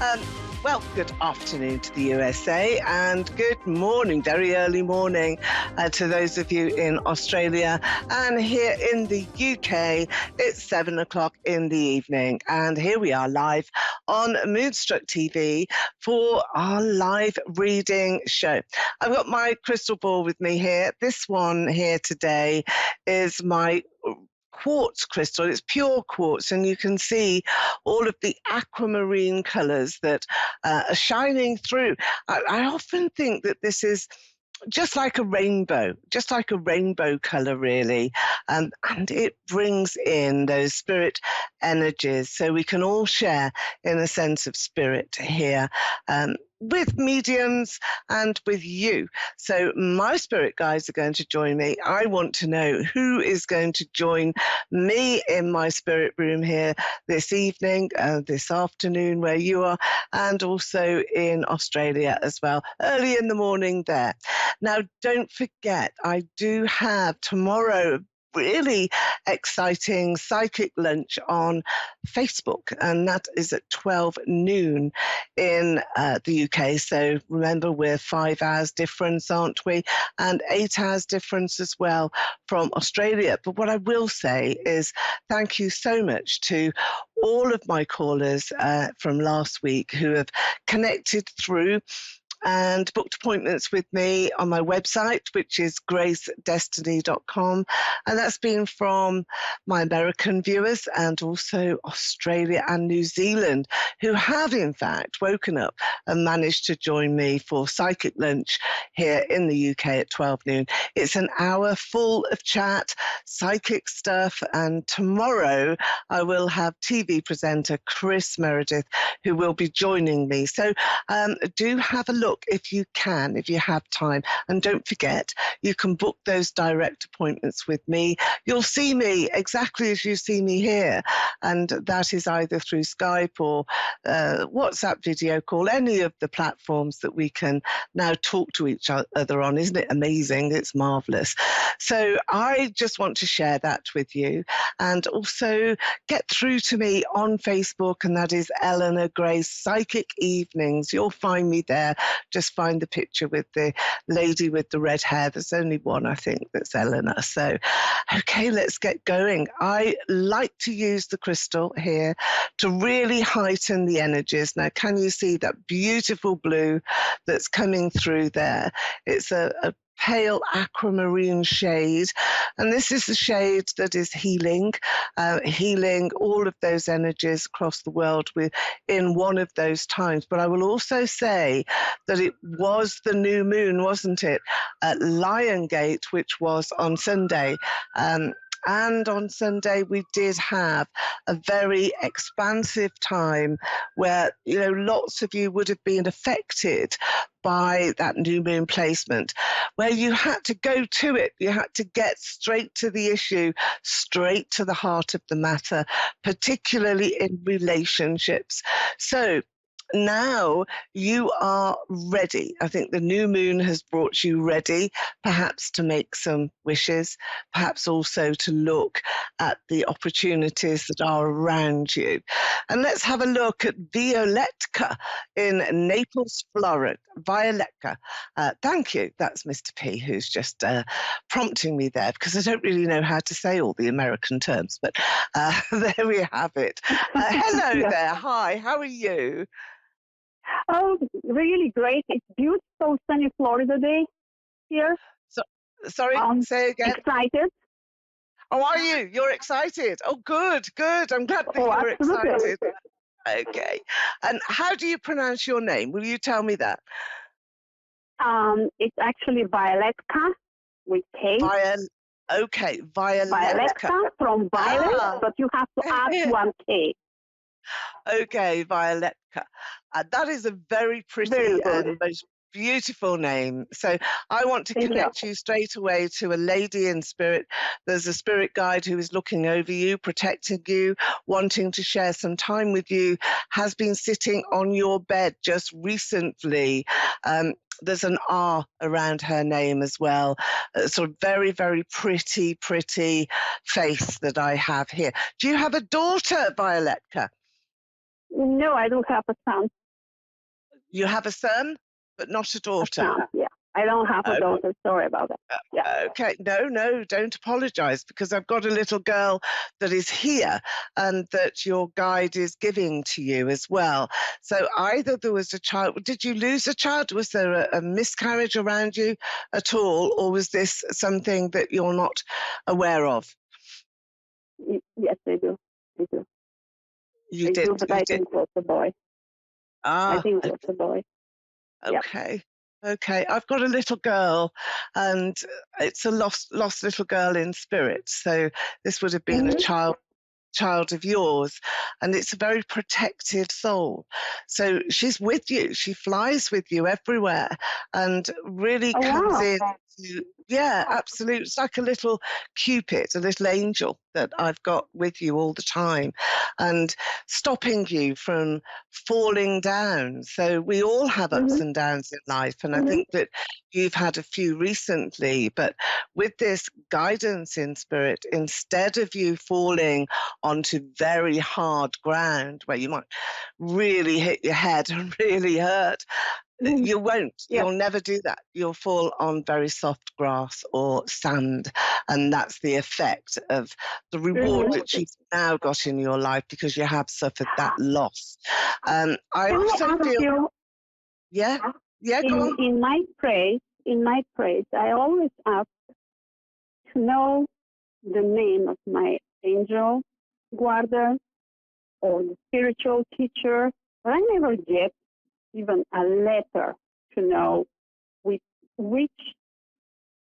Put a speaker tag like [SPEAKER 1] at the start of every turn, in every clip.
[SPEAKER 1] Um, well, good afternoon to the USA and good morning, very early morning to those of you in Australia. And here in the UK, it's 7 o'clock in the evening. And here we are live on Moonstruck TV for our live reading show. I've got my crystal ball with me here. This one here today is my quartz crystal. It's pure quartz, and you can see all of the aquamarine colors that are shining through. I often think that this is just like a rainbow color, really. And it brings in those spirit energies. So we can all share in a sense of spirit here. With mediums and with you. So my spirit guides are going to join me. I want to know who is going to join me in my spirit room here this evening, this afternoon where you are, and also in Australia as well, early in the morning there. Now, don't forget, I do have tomorrow really exciting psychic lunch on Facebook, and that is at 12 noon in the UK. So remember, we're 5 hours difference, aren't we? And 8 hours difference as well from Australia. But what I will say is thank you so much to all of my callers from last week who have connected through and booked appointments with me on my website, which is gracedestiny.com. And that's been from my American viewers and also Australia and New Zealand, who have in fact woken up and managed to join me for psychic lunch here in the UK at 12 noon. It's an hour full of chat, psychic stuff, and tomorrow I will have TV presenter Chris Meredith, who will be joining me. So do have a look if you can, if you have time. And don't forget, you can book those direct appointments with me. You'll see me exactly as you see me here. And that is either through Skype or WhatsApp video call, any of the platforms that we can now talk to each other on. Isn't it amazing? It's marvelous. So I just want to share that with you, and also get through to me on Facebook, and that is Eleanor Gray's Psychic Evenings. You'll find me there. Just find the picture with the lady with the red hair. There's only one, I think, that's Eleanor. So, okay, let's get going. I like to use the crystal here to really heighten the energies. Now, can you see that beautiful blue that's coming through there? It's a pale aquamarine shade, and this is the shade that is healing all of those energies across the world in one of those times. But I will also say that it was the new moon, wasn't it, at Lion Gate, which was on Sunday. And on Sunday, we did have a very expansive time where, lots of you would have been affected by that new moon placement, where you had to go to it. You had to get straight to the issue, straight to the heart of the matter, particularly in relationships. So now you are ready. I think the new moon has brought you ready, perhaps to make some wishes, perhaps also to look at the opportunities that are around you. And let's have a look at Violetka in Naples, Florida. Violetka. Thank you. That's Mr. P, who's just prompting me there, because I don't really know how to say all the American terms, but there we have it. Hello
[SPEAKER 2] Yeah.
[SPEAKER 1] there. Hi, how are you?
[SPEAKER 2] Oh, really great. It's beautiful sunny Florida day here.
[SPEAKER 1] So, sorry, say again.
[SPEAKER 2] Excited.
[SPEAKER 1] Oh, are you? You're excited. Oh, good. I'm glad that
[SPEAKER 2] Oh,
[SPEAKER 1] you're
[SPEAKER 2] absolutely.
[SPEAKER 1] excited. Okay. And how do you pronounce your name? Will you tell me that?
[SPEAKER 2] It's actually Violetka with K.
[SPEAKER 1] Okay, Violetka.
[SPEAKER 2] Violetka from violet, but you have to add one K.
[SPEAKER 1] Okay, Violetka. That is a very pretty and most beautiful name. So I want to connect you straight away to a lady in spirit. There's a spirit guide who is looking over you, protecting you, wanting to share some time with you, has been sitting on your bed just recently. There's an R around her name as well. Sort of very, very pretty face that I have here. Do you have a daughter, Violetka?
[SPEAKER 2] No, I don't have a son.
[SPEAKER 1] You have a son, but not a
[SPEAKER 2] A
[SPEAKER 1] daughter.
[SPEAKER 2] son, yeah. I don't have a
[SPEAKER 1] Okay.
[SPEAKER 2] daughter. Sorry about that. Yeah.
[SPEAKER 1] Okay, no, don't apologize because I've got a little girl that is here and that your guide is giving to you as well. So either there was a child, did you lose a child? Was there a miscarriage around you at all, or was this something that you're not aware of?
[SPEAKER 2] Yes, I do. I do.
[SPEAKER 1] You
[SPEAKER 2] I
[SPEAKER 1] did,
[SPEAKER 2] do, but
[SPEAKER 1] you
[SPEAKER 2] I
[SPEAKER 1] did.
[SPEAKER 2] think it was a boy. I
[SPEAKER 1] Ah,
[SPEAKER 2] think it was a boy. Yeah.
[SPEAKER 1] okay. Okay, I've got a little girl, and it's a lost little girl in spirit. So this would have been a
[SPEAKER 2] Mm-hmm.
[SPEAKER 1] child of yours, and it's a very protected soul. So she's with you, she flies with you everywhere, and really
[SPEAKER 2] Oh,
[SPEAKER 1] comes
[SPEAKER 2] wow.
[SPEAKER 1] in to, yeah, absolutely. It's like a little Cupid, a little angel that I've got with you all the time, and stopping you from falling down. So we all have ups
[SPEAKER 2] Mm-hmm.
[SPEAKER 1] and downs in life, and I
[SPEAKER 2] Mm-hmm.
[SPEAKER 1] think that you've had a few recently, but with this guidance in spirit, instead of you falling onto very hard ground where you might really hit your head and really hurt,
[SPEAKER 2] Mm-hmm.
[SPEAKER 1] you won't.
[SPEAKER 2] Yeah.
[SPEAKER 1] You'll never do that. You'll fall on very soft grass or sand. And that's the effect of the reward
[SPEAKER 2] Mm-hmm.
[SPEAKER 1] that you've now got in your life because you have suffered that loss. I
[SPEAKER 2] Can I
[SPEAKER 1] also
[SPEAKER 2] ask
[SPEAKER 1] feel,
[SPEAKER 2] you,
[SPEAKER 1] yeah, yeah, go on.
[SPEAKER 2] in my praise, I always ask to know the name of my angel guardian or the spiritual teacher, but I never get even a letter to know with which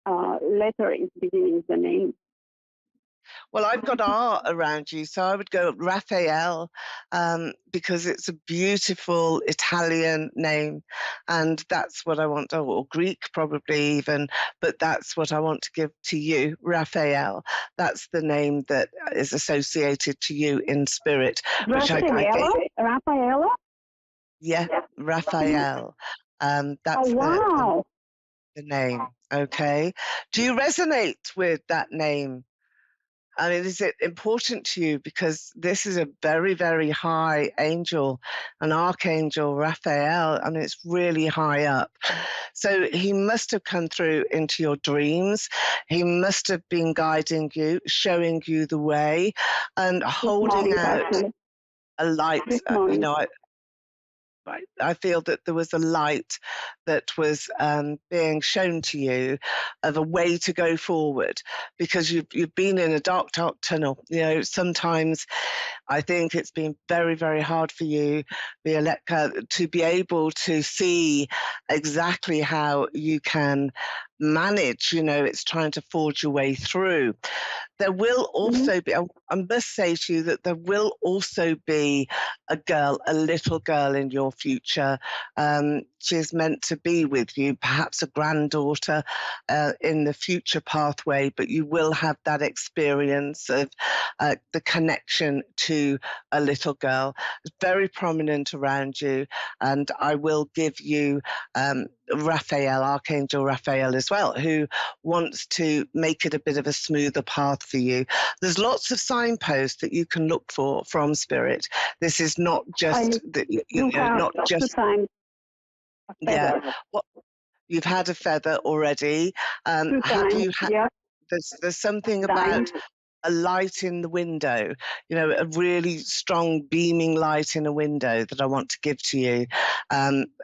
[SPEAKER 2] letter is beginning the name.
[SPEAKER 1] Well, I've got R around you, so I would go Raphael because it's a beautiful Italian name, and that's what I want, or Greek probably even, but that's what I want to give to you, Raphael. That's the name that is associated to you in spirit, which I gave.
[SPEAKER 2] Rafaela?
[SPEAKER 1] Yeah,
[SPEAKER 2] Yeah.
[SPEAKER 1] Raphael.
[SPEAKER 2] Oh,
[SPEAKER 1] That's
[SPEAKER 2] wow.
[SPEAKER 1] the name. Okay. Do you resonate with that name? I mean, is it important to you? Because this is a very, very high angel, an archangel, Raphael. I mean, it's really high up. So he must have come through into your dreams. He must have been guiding you, showing you the way, and
[SPEAKER 2] This
[SPEAKER 1] holding
[SPEAKER 2] morning,
[SPEAKER 1] out
[SPEAKER 2] actually.
[SPEAKER 1] a light.
[SPEAKER 2] This morning.
[SPEAKER 1] I feel that there was a light that was being shown to you of a way to go forward because you've been in a dark tunnel. You know, sometimes I think it's been very, very hard for you, Violetta, to be able to see exactly how you can manage. You know, it's trying to forge your way through. There will
[SPEAKER 2] Mm-hmm.
[SPEAKER 1] also be, I must say to you that there will also be a girl, a little girl in your future. She's meant to be with you, perhaps a granddaughter in the future pathway, but you will have that experience of the connection to a little girl. It's very prominent around you, and I will give you Raphael, Archangel Raphael as well, who wants to make it a bit of a smoother path for you. There's lots of signposts that you can look for from Spirit. This is not just that
[SPEAKER 2] You have
[SPEAKER 1] not
[SPEAKER 2] two
[SPEAKER 1] just
[SPEAKER 2] times a
[SPEAKER 1] yeah.
[SPEAKER 2] feather.
[SPEAKER 1] What you've had a feather already.
[SPEAKER 2] Two
[SPEAKER 1] Have
[SPEAKER 2] times,
[SPEAKER 1] you had?
[SPEAKER 2] yeah.
[SPEAKER 1] There's something
[SPEAKER 2] Time.
[SPEAKER 1] about a light in the window, you know, a really strong beaming light in a window that I want to give to you.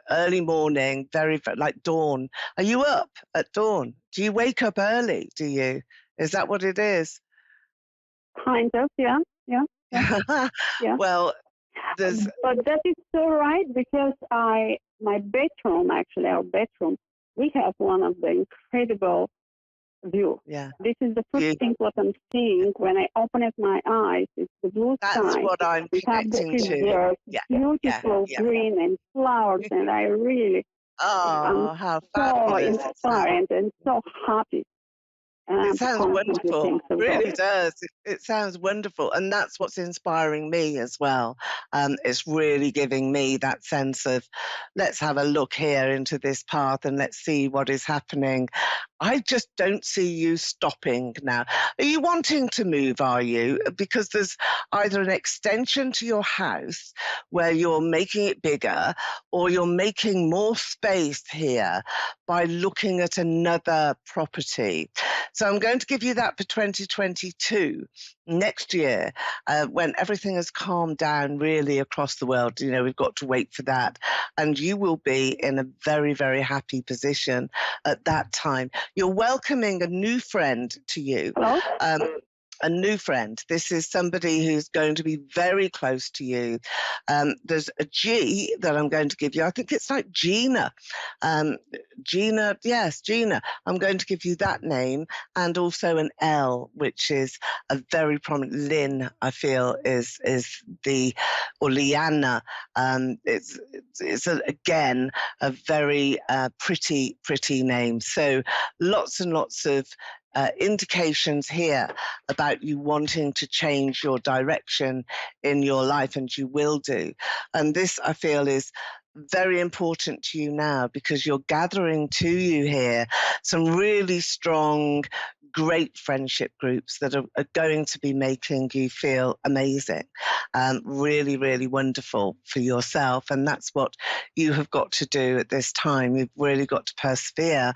[SPEAKER 1] Early morning, like dawn. Are you up at dawn? Do you wake up early? Do you? Is that what it is?
[SPEAKER 2] Kind of, yeah. Yeah. Yeah. Yeah.
[SPEAKER 1] Well, there's,
[SPEAKER 2] But that is so right because my bedroom, actually, our bedroom, we have one of the incredible view.
[SPEAKER 1] yeah.
[SPEAKER 2] This is the first
[SPEAKER 1] You,
[SPEAKER 2] thing what I'm seeing when I open up my eyes. It's the blue
[SPEAKER 1] that's
[SPEAKER 2] sky.
[SPEAKER 1] what I'm
[SPEAKER 2] We have the
[SPEAKER 1] connecting
[SPEAKER 2] trees
[SPEAKER 1] to.
[SPEAKER 2] there,
[SPEAKER 1] Yeah, yeah,
[SPEAKER 2] beautiful
[SPEAKER 1] yeah.
[SPEAKER 2] green and flowers, and I'm
[SPEAKER 1] Oh, how
[SPEAKER 2] so
[SPEAKER 1] fabulous is that?
[SPEAKER 2] inspired and so happy. And
[SPEAKER 1] It
[SPEAKER 2] I'm
[SPEAKER 1] sounds
[SPEAKER 2] constantly
[SPEAKER 1] wonderful.
[SPEAKER 2] thinking of God.
[SPEAKER 1] Really does. It sounds wonderful. And that's what's inspiring me as well. It's really giving me that sense of, let's have a look here into this path and let's see what is happening. I just don't see you stopping now. Are you wanting to move, are you? Because there's either an extension to your house where you're making it bigger, or you're making more space here by looking at another property. So I'm going to give you that for 2022, next year, when everything has calmed down really across the world. You know, we've got to wait for that. And you will be in a very, very happy position at that time. You're welcoming a new friend to you.
[SPEAKER 2] Hello?
[SPEAKER 1] A new friend. This is somebody who's going to be very close to you. There's a G that I'm going to give you. I think it's like Gina. Gina, yes, Gina. I'm going to give you that name, and also an L, which is a very prominent. Lynn, I feel, is the, or Liana. It's again a very pretty name. So lots and lots of indications here about you wanting to change your direction in your life, and you will do. And this, I feel, is very important to you now, because you're gathering to you here some really strong, great friendship groups that are going to be making you feel amazing, really, really wonderful for yourself. And that's what you have got to do at this time. You've really got to persevere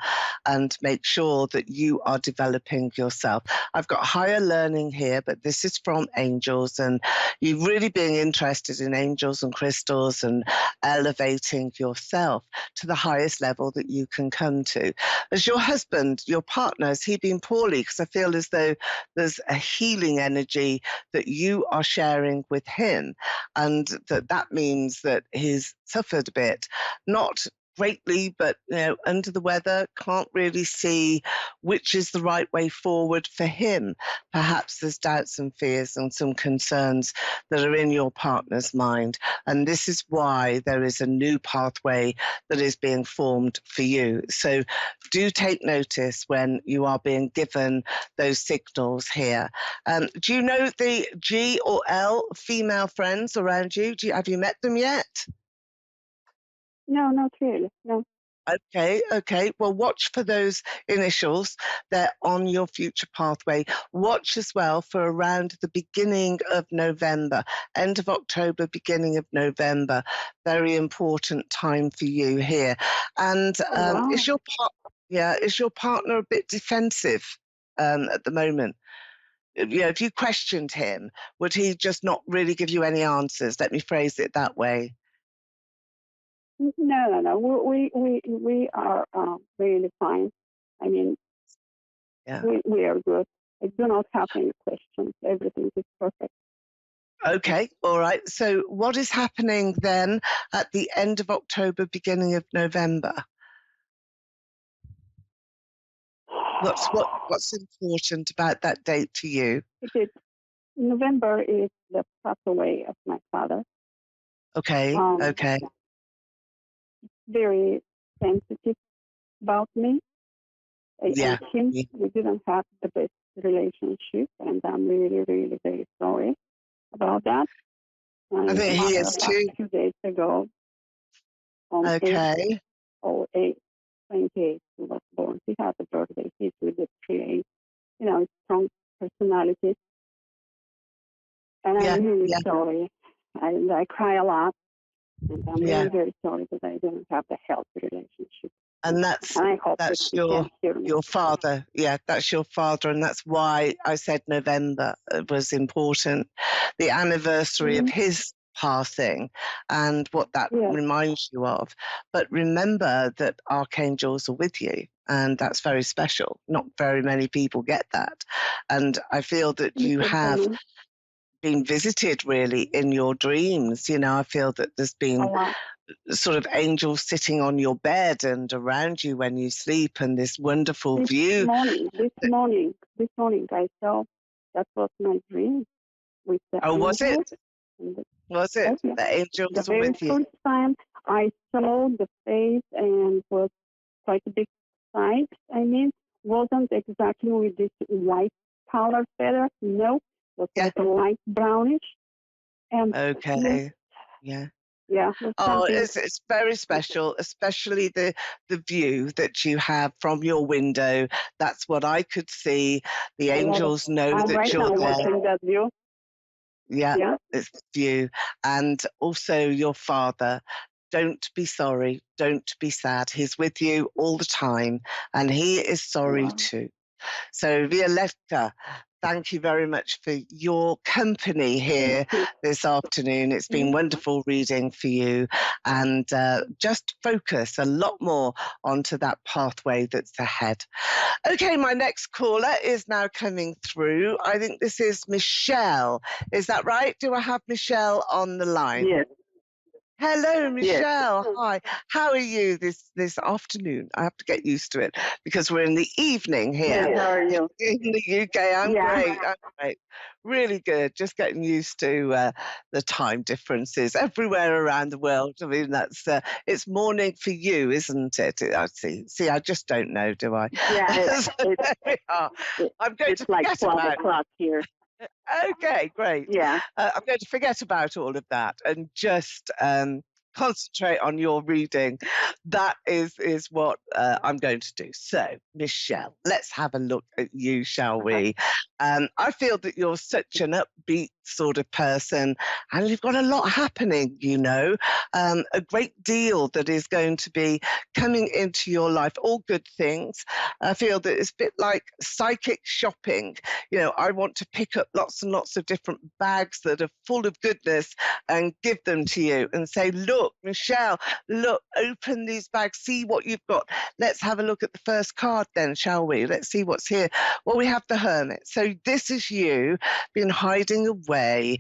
[SPEAKER 1] and make sure that you are developing yourself. I've got higher learning here, but this is from angels, and you really being interested in angels and crystals and elevating yourself to the highest level that you can come to. As your husband, your partner, has he been poorly? Because I feel as though there's a healing energy that you are sharing with him, and that means that he's suffered a bit, not greatly, but under the weather, can't really see which is the right way forward for him. Perhaps there's doubts and fears and some concerns that are in your partner's mind, and this is why there is a new pathway that is being formed for you. So do take notice when you are being given those signals here. Do you know the G or L female friends around you? Have you met them yet?
[SPEAKER 2] No, not really. No.
[SPEAKER 1] Okay. Well, watch for those initials. They're on your future pathway. Watch as well for around the beginning of November, end of October, beginning of November. Very important time for you here. And
[SPEAKER 2] Wow.
[SPEAKER 1] is your partner a bit defensive at the moment? If you questioned him, would he just not really give you any answers? Let me phrase it that way.
[SPEAKER 2] No. We are really fine. I mean,
[SPEAKER 1] Yeah.
[SPEAKER 2] we are good. I do not have any questions. Everything is perfect.
[SPEAKER 1] Okay, all right. So what is happening then at the end of October, beginning of November? What's important about that date to you?
[SPEAKER 2] November is the pass away of my father.
[SPEAKER 1] Okay.
[SPEAKER 2] Very sensitive about me.
[SPEAKER 1] Yeah.
[SPEAKER 2] And him, we didn't have the best relationship, and I'm really, really very sorry about that.
[SPEAKER 1] I think he is too.
[SPEAKER 2] 2 days ago, on
[SPEAKER 1] Okay.
[SPEAKER 2] 8/28, he was born. He had a birthday. He's with the 3 strong personality. And I'm really sorry. I cry a lot. And I'm really very sorry that I didn't have the healthy relationship.
[SPEAKER 1] And that's your father. Yeah, that's your father. And that's why I said November was important. The anniversary of his passing and what that reminds you of. But remember that archangels are with you. And that's very special. Not very many people get that. And I feel that you have been visited really in your dreams. I feel that there's been sort of angels sitting on your bed and around you when you sleep, and this wonderful view.
[SPEAKER 2] This morning, I saw that was my dream with the
[SPEAKER 1] was it? Was it?
[SPEAKER 2] Yeah.
[SPEAKER 1] The angels
[SPEAKER 2] were with you? The very first time I saw the face, and was quite a big size, wasn't exactly with this white color feather. No, it was
[SPEAKER 1] Yeah.
[SPEAKER 2] like a light brownish. And
[SPEAKER 1] Okay. Yeah.
[SPEAKER 2] yeah, it was
[SPEAKER 1] Oh,
[SPEAKER 2] something.
[SPEAKER 1] it's very special, especially the view that you have from your window. That's what I could see. The
[SPEAKER 2] I love it.
[SPEAKER 1] angels know
[SPEAKER 2] I'm
[SPEAKER 1] that
[SPEAKER 2] right
[SPEAKER 1] you're
[SPEAKER 2] now
[SPEAKER 1] there.
[SPEAKER 2] watching that view.
[SPEAKER 1] Yeah,
[SPEAKER 2] Yeah.
[SPEAKER 1] it's the view. And also your father. Don't be sorry. Don't be sad. He's with you all the time, and he is sorry
[SPEAKER 2] Wow.
[SPEAKER 1] too. So, Violetta, thank you very much for your company here this afternoon. It's been wonderful reading for you, and just focus a lot more onto that pathway that's ahead. Okay, my next caller is now coming through. I think this is Michelle. Is that right? Do I have Michelle on the line?
[SPEAKER 2] Yes.
[SPEAKER 1] Hello,
[SPEAKER 2] Yes.
[SPEAKER 1] Michelle. Hi. How are you this afternoon? I have to get used to it because we're in the evening here.
[SPEAKER 2] Yes. How are you?
[SPEAKER 1] In the UK. I'm
[SPEAKER 2] Yeah.
[SPEAKER 1] great. I'm great. Really good. Just getting used to the time differences everywhere around the world. I mean, that's it's morning for you, isn't it? I see. See, I just don't know, do I?
[SPEAKER 2] Yeah.
[SPEAKER 1] So there we are. I'm going
[SPEAKER 2] It's
[SPEAKER 1] to
[SPEAKER 2] like
[SPEAKER 1] forget
[SPEAKER 2] 12
[SPEAKER 1] about.
[SPEAKER 2] o'clock here.
[SPEAKER 1] Okay, great.
[SPEAKER 2] Yeah.
[SPEAKER 1] I'm going to forget about all of that and just concentrate on your reading. That is what I'm going to do. So, Michelle, let's have a look at you, shall we? I feel that you're such an upbeat sort of person, and you've got a lot happening, you know, a great deal that is going to be coming into your life, all good things. I feel that it's a bit like psychic shopping. You know, I want to pick up lots and lots of different bags that are full of goodness and give them to you and say, look, Michelle, look, open these bags, see what you've got. Let's have a look at the first card then, shall we? Let's see what's here. Well, we have the Hermit. So this is you been hiding away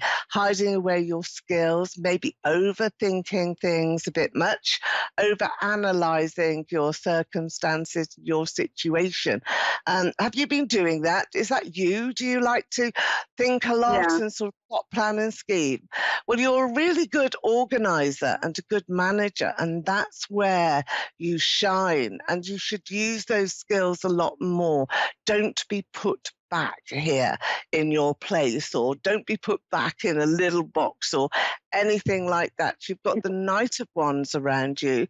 [SPEAKER 1] your skills, maybe overthinking things a bit much, over analyzing your circumstances, your situation. Have you been doing that? Is that you? Do you like to think a lot
[SPEAKER 2] Yeah.
[SPEAKER 1] and sort of plot, plan and scheme? Well, you're a really good organizer and a good manager, and that's where you shine, and you should use those skills a lot more. Don't be put back here in your place, or don't be put back in a little box or anything like that. You've got the Knight of Wands around you.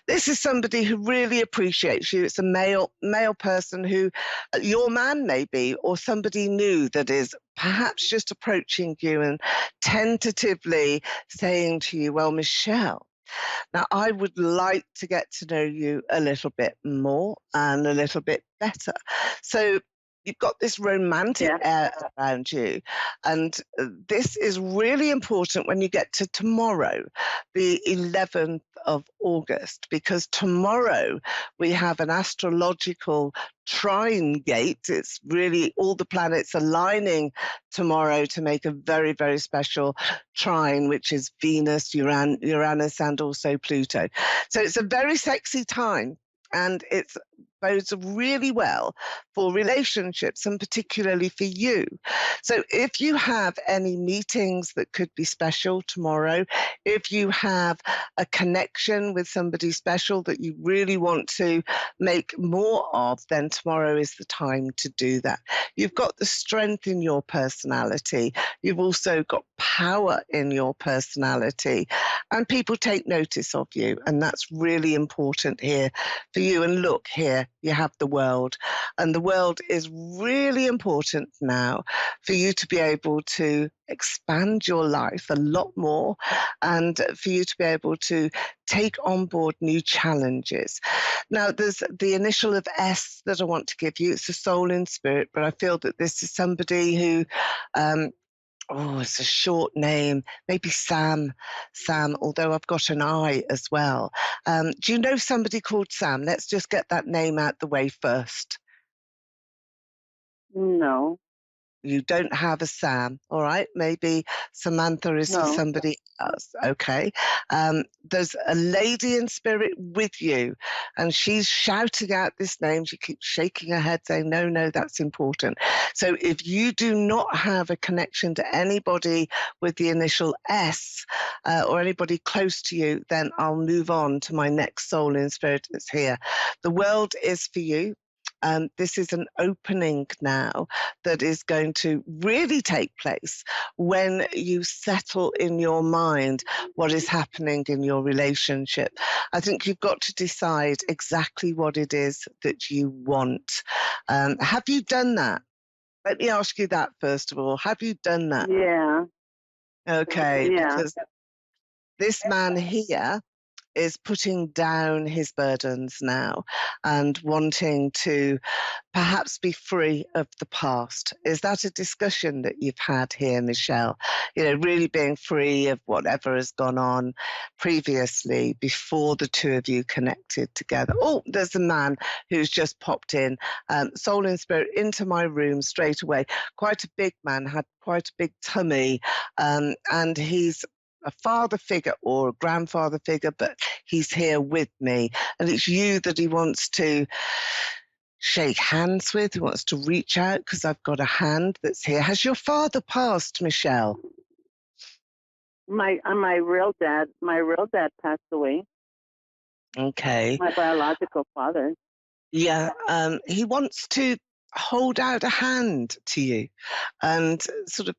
[SPEAKER 1] This is somebody who really appreciates you. It's a male person who your man maybe, or somebody new that is perhaps just approaching you and tentatively saying to you, well, Michelle, now I would like to get to know you a little bit more and a little bit better. So you've got this romantic air around you. And this is really important when you get to tomorrow, the 11th of August, because tomorrow we have an astrological trine gate. It's really all the planets aligning tomorrow to make a very, very special trine, which is Venus, Uranus, and also Pluto. So it's a very sexy time. And it bodes really well for relationships and particularly for you. So if you have any meetings that could be special tomorrow, if you have a connection with somebody special that you really want to make more of, then tomorrow is the time to do that. You've got the strength in your personality. You've also got power in your personality, and people take notice of you. And that's really important here for you. And look here, you have the world, and the world is really important now for you to be able to expand your life a lot more, and for you to be able to take on board new challenges. Now, there's the initial of S that I want to give you. It's a soul in spirit, but I feel that this is somebody who, it's a short name, maybe Sam, although I've got an I as well. Do you know somebody called Sam? Let's just get that name out the way first.
[SPEAKER 2] No.
[SPEAKER 1] You don't have a Sam, all right? Maybe Samantha is for somebody else, okay? There's a lady in spirit with you, and she's shouting out this name. She keeps shaking her head saying, no, no, that's important. So if you do not have a connection to anybody with the initial S or anybody close to you, then I'll move on to my next soul in spirit that's here. The world is for you. This is an opening now that is going to really take place when you settle in your mind what is happening in your relationship. I think you've got to decide exactly what it is that you want. Have you done that? Let me ask you that first of all. Have you done that?
[SPEAKER 2] Yeah.
[SPEAKER 1] Okay,
[SPEAKER 2] Yeah.
[SPEAKER 1] because this man here is putting down his burdens now and wanting to perhaps be free of the past. Is that a discussion that you've had here, Michelle? Really being free of whatever has gone on previously before the two of you connected together. Oh, there's a man who's just popped in, soul and spirit, into my room straight away. Quite a big man, had quite a big tummy, and he's a father figure or a grandfather figure, but he's here with me. And it's you that he wants to shake hands with, he wants to reach out because I've got a hand that's here. Has your father passed, Michelle?
[SPEAKER 2] My real dad passed away.
[SPEAKER 1] Okay.
[SPEAKER 2] My biological father.
[SPEAKER 1] Yeah, he wants to hold out a hand to you and sort of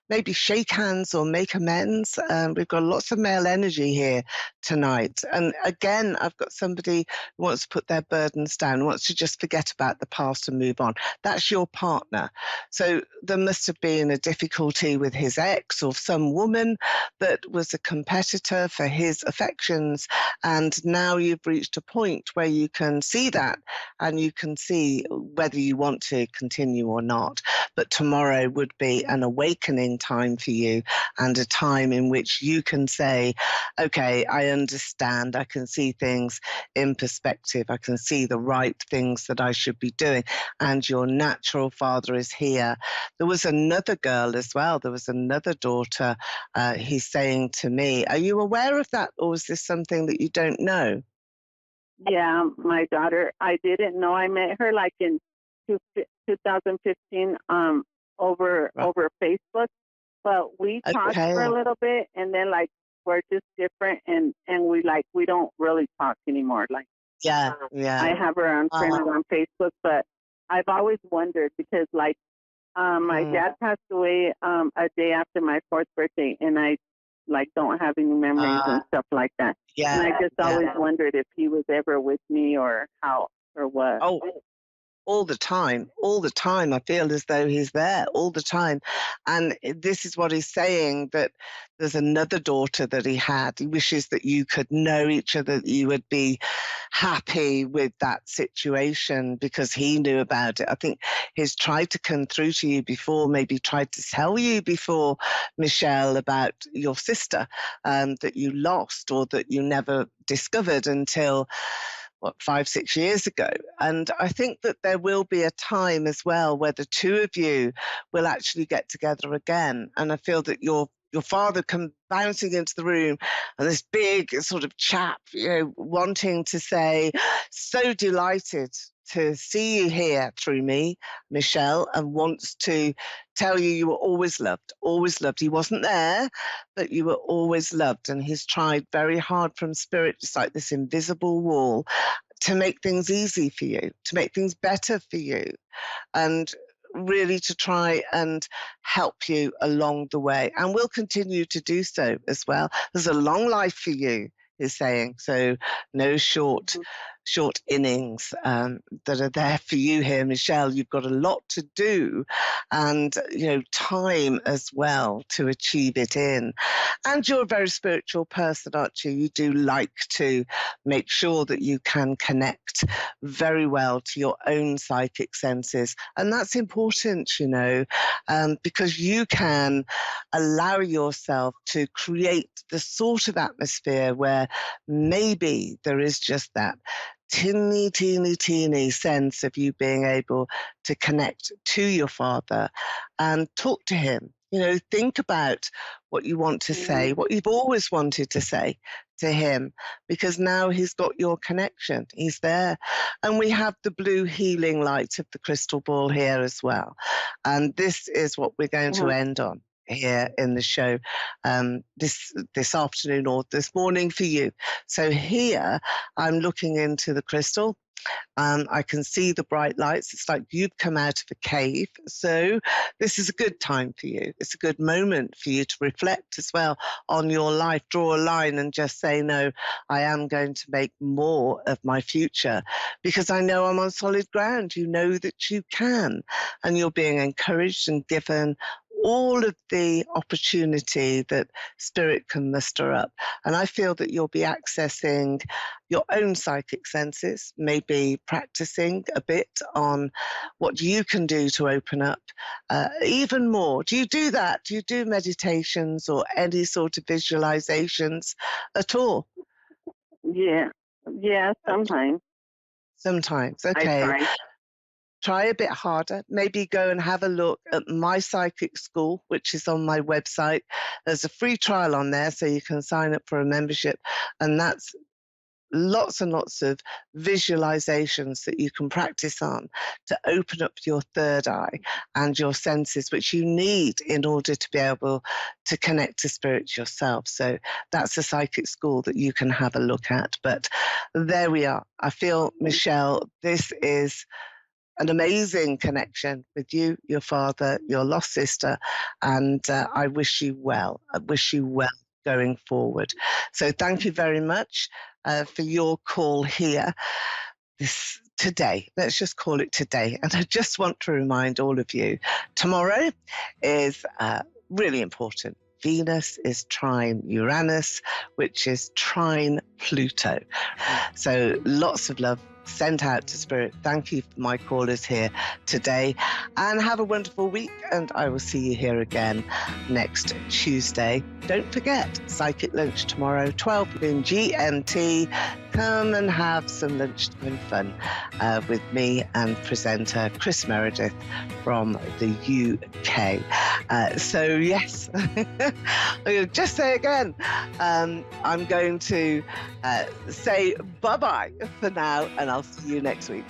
[SPEAKER 1] maybe shake hands or make amends. We've got lots of male energy here tonight. And again, I've got somebody who wants to put their burdens down, wants to just forget about the past and move on. That's your partner. So there must have been a difficulty with his ex or some woman that was a competitor for his affections. And now you've reached a point where you can see that and you can see whether you want to continue or not. But tomorrow would be an awakening time for you and a time in which you can say, okay, I understand. I can see things in perspective. I can see the right things that I should be doing. And your natural father is here. There was another girl as well. There was another daughter. He's saying to me, are you aware of that? Or is this something that you don't know?
[SPEAKER 2] Yeah, my daughter. I didn't know. I met her like in 2015 over
[SPEAKER 1] Right.
[SPEAKER 2] Facebook, but we talked for a
[SPEAKER 1] Okay.
[SPEAKER 2] little bit, and then like we're just different, and we don't really talk anymore. Like
[SPEAKER 1] Yeah.
[SPEAKER 2] I
[SPEAKER 1] Yeah.
[SPEAKER 2] have her unfriended on Facebook, but I've always wondered because like my
[SPEAKER 1] Mm,
[SPEAKER 2] dad passed away a day after my fourth birthday, and I like don't have any memories
[SPEAKER 1] uh,
[SPEAKER 2] and stuff like that. And
[SPEAKER 1] yeah.
[SPEAKER 2] I just
[SPEAKER 1] Yeah.
[SPEAKER 2] always wondered if he was ever with me or how or what.
[SPEAKER 1] Oh, all the time, all the time. I feel as though he's there all the time. And this is what he's saying, that there's another daughter that he had. He wishes that you could know each other, that you would be happy with that situation because he knew about it. I think he's tried to come through to you before, maybe tried to tell you before, Michelle, about your sister that you lost or that you never discovered until 5, 6 years ago. And I think that there will be a time as well where the two of you will actually get together again. And I feel that your father come bouncing into the room and this big sort of chap, wanting to say, so delighted to see you here through me, Michelle, and wants to tell you you were always loved, always loved. He wasn't there, but you were always loved. And he's tried very hard from spirit, just like this invisible wall, to make things easy for you, to make things better for you, and really to try and help you along the way. And we'll continue to do so as well. There's a long life for you, he's saying. So no short innings that are there for you here, Michelle. You've got a lot to do and, time as well to achieve it in. And you're a very spiritual person, aren't you? You do like to make sure that you can connect very well to your own psychic senses. And that's important, because you can allow yourself to create the sort of atmosphere where maybe there is just that teeny sense of you being able to connect to your father and talk to him. Think about what you want to say, what you've always wanted to say to him, because now he's got your connection. He's there. And we have the blue healing light of the crystal ball here as well. And this is what we're going to end on. here in the show this afternoon or this morning for you. So here I'm looking into the crystal. I can see the bright lights. It's like you've come out of a cave. So this is a good time for you. It's a good moment for you to reflect as well on your life, draw a line and just say, no, I am going to make more of my future because I know I'm on solid ground. You know that you can, and you're being encouraged and given all of the opportunity that spirit can muster up. And I feel that you'll be accessing your own psychic senses, maybe practicing a bit on what you can do to open up even more. Do you do that? Do you do meditations or any sort of visualizations at all?
[SPEAKER 2] Yeah. Yeah, sometimes.
[SPEAKER 1] Sometimes.
[SPEAKER 2] I
[SPEAKER 1] Okay.
[SPEAKER 2] try.
[SPEAKER 1] Try a bit harder. Maybe go and have a look at my psychic school, which is on my website. There's a free trial on there, so you can sign up for a membership. And that's lots and lots of visualizations that you can practice on to open up your third eye and your senses, which you need in order to be able to connect to spirit yourself. So that's a psychic school that you can have a look at. But there we are. I feel, Michelle, this is an amazing connection with you, your father, your lost sister, and I wish you well. I wish you well going forward. So thank you very much for your call here today. Let's just call it today. And I just want to remind all of you, tomorrow is really important. Venus is trine Uranus, which is trine Pluto. So lots of love sent out to spirit. Thank you for my callers here today, and have a wonderful week, and I will see you here again next Tuesday. Don't forget, Psychic Lunch tomorrow, 12 noon GMT. Come and have some lunchtime fun with me and presenter Chris Meredith from the UK. So yes, I'll just say again, I'm going to say bye-bye for now, and I'll see you next week.